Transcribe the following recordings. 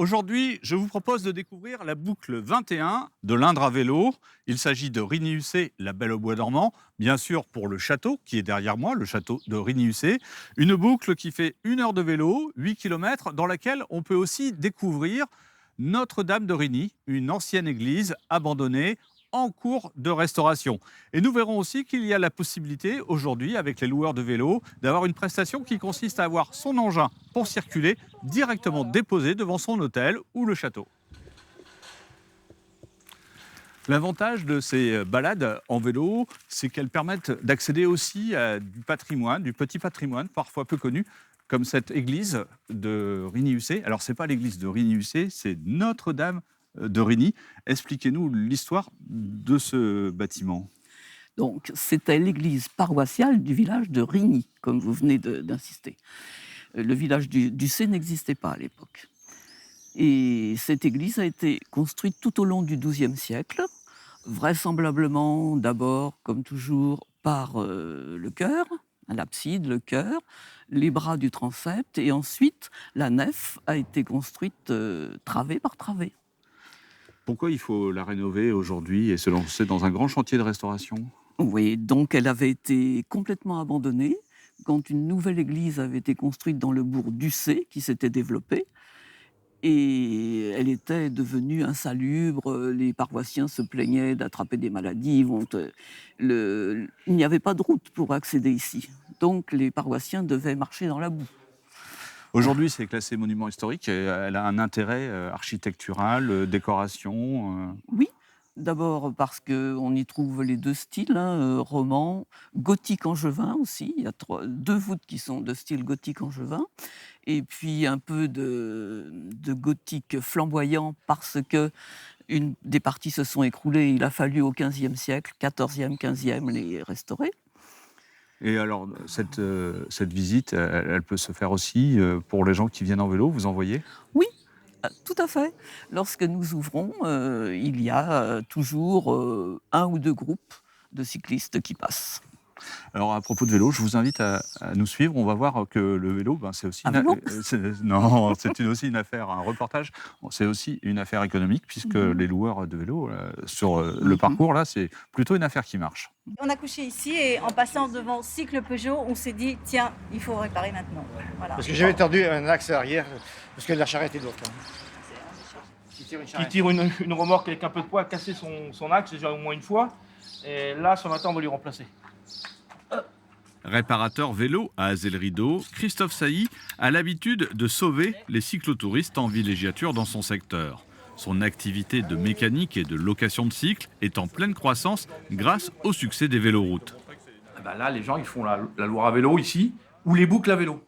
Aujourd'hui, je vous propose de découvrir la boucle 21 de l'Indre à vélo. Il s'agit de Rigny-Hussé, la Belle au Bois dormant, bien sûr pour le château qui est derrière moi, le château de Rigny-Hussé. Une boucle qui fait 1 heure de vélo, 8 kilomètres, dans laquelle on peut aussi découvrir Notre-Dame de Rigny, une ancienne église abandonnée en cours de restauration. Et nous verrons aussi qu'il y a la possibilité aujourd'hui, avec les loueurs de vélos, d'avoir une prestation qui consiste à avoir son engin pour circuler directement déposé devant son hôtel ou le château. L'avantage de ces balades en vélo, c'est qu'elles permettent d'accéder aussi à du patrimoine, du petit patrimoine, parfois peu connu, comme cette église de Rigny-Hussé. Alors, ce n'est pas l'église de Rigny-Hussé, c'est Notre-Dame de Rigny. Expliquez-nous l'histoire de ce bâtiment. Donc, c'était l'église paroissiale du village de Rigny, comme vous venez d'insister. Le village d'Hussé n'existait pas à l'époque. Et cette église a été construite tout au long du XIIe siècle, vraisemblablement d'abord, comme toujours, par le chœur, l'abside, le chœur, les bras du transept, et ensuite la nef a été construite travée par travée. Pourquoi il faut la rénover aujourd'hui et se lancer dans un grand chantier de restauration? Oui, donc elle avait été complètement abandonnée quand une nouvelle église avait été construite dans le bourg d'Ussé, qui s'était développé. Et elle était devenue insalubre, les paroissiens se plaignaient d'attraper des maladies. Il n'y avait pas de route pour accéder ici. Donc les paroissiens devaient marcher dans la boue. Aujourd'hui, c'est classé monument historique et elle a un intérêt architectural, décoration. Oui, d'abord parce qu'on y trouve les deux styles, hein, roman, gothique angevin aussi. Il y a deux voûtes qui sont de style gothique angevin. Et puis un peu de gothique flamboyant parce que une des parties se sont écroulées. Il a fallu au XVe siècle, XIVe, XVe, les restaurer. Et alors, cette visite, elle peut se faire aussi pour les gens qui viennent en vélo, vous en voyez? Oui, tout à fait. Lorsque nous ouvrons, il y a toujours un ou deux groupes de cyclistes qui passent. Alors, à propos de vélo, je vous invite à nous suivre. On va voir que le vélo, ben, c'est aussi Un vélo non, aussi une affaire, un reportage. C'est aussi une affaire économique puisque les loueurs de vélos sur le parcours là, c'est plutôt une affaire qui marche. On a couché ici et en passant devant Cycle Peugeot, on s'est dit tiens, il faut réparer maintenant. Voilà. Parce que j'avais tordu un axe arrière, parce que la charrette est lourde. Qui tire une remorque avec un peu de poids, a cassé son axe déjà au moins une fois. Et là, ce matin, on va lui remplacer. Réparateur vélo à Azel-Rideau, Christophe Sailly a l'habitude de sauver les cyclotouristes en villégiature dans son secteur. Son activité de mécanique et de location de cycles est en pleine croissance grâce au succès des véloroutes. Ben là, les gens, ils font la Loire à vélo ici, ou les boucles à vélo.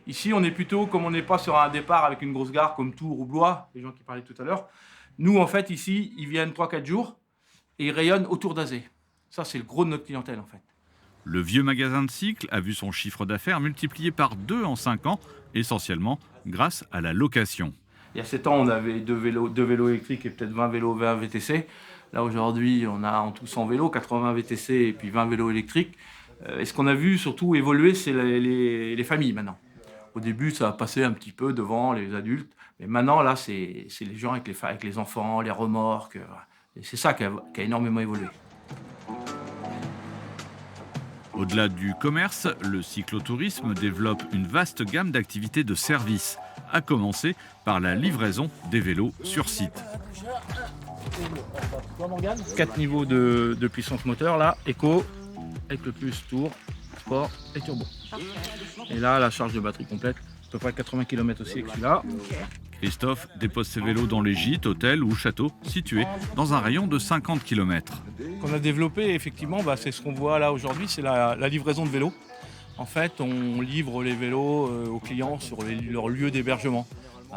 Ici, on est plutôt, comme on n'est pas sur un départ avec une grosse gare comme Tours ou Blois, les gens qui parlaient tout à l'heure. Nous, en fait, ici, ils viennent 3-4 jours et ils rayonnent autour d'Azé. Ça, c'est le gros de notre clientèle, en fait. Le vieux magasin de cycles a vu son chiffre d'affaires multiplié par 2 en 5 ans, essentiellement grâce à la location. Il y a 7 ans, on avait deux vélos électriques et peut-être 20 vélos 20 VTC. Là, aujourd'hui, on a en tout 100 vélos, 80 VTC et puis 20 vélos électriques. Et ce qu'on a vu surtout évoluer, c'est les familles maintenant. Au début, ça a passé un petit peu devant les adultes. Mais maintenant, là, c'est les gens avec les enfants, les remorques. Et c'est ça qui a énormément évolué. Au-delà du commerce, le cyclotourisme développe une vaste gamme d'activités de services, à commencer par la livraison des vélos sur site. 4 niveaux de puissance moteur, là, éco, avec le plus tour, sport et turbo. Et là, la charge de batterie complète, à peu près 80 km aussi avec celui-là. Christophe dépose ses vélos dans les gîtes, hôtels ou châteaux situés dans un rayon de 50 km. Qu'on a développé, effectivement, c'est ce qu'on voit là aujourd'hui, c'est la livraison de vélos. En fait, on livre les vélos aux clients sur leur lieu d'hébergement.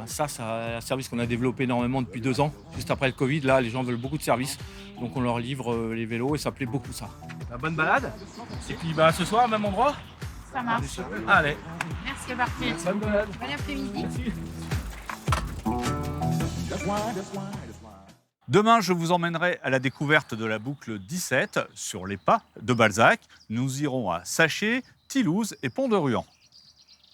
Ça, c'est un service qu'on a développé énormément depuis 2 ans. Juste après le Covid, là, les gens veulent beaucoup de services. Donc on leur livre les vélos et ça plaît beaucoup, ça. La bonne balade. Et puis ce soir, même endroit. Ça marche. Allez. Merci, parti. Bonne balade. Bon après-midi. Merci. Demain, je vous emmènerai à la découverte de la boucle 17 sur les pas de Balzac. Nous irons à Saché, Thilouze et Pont-de-Ruan.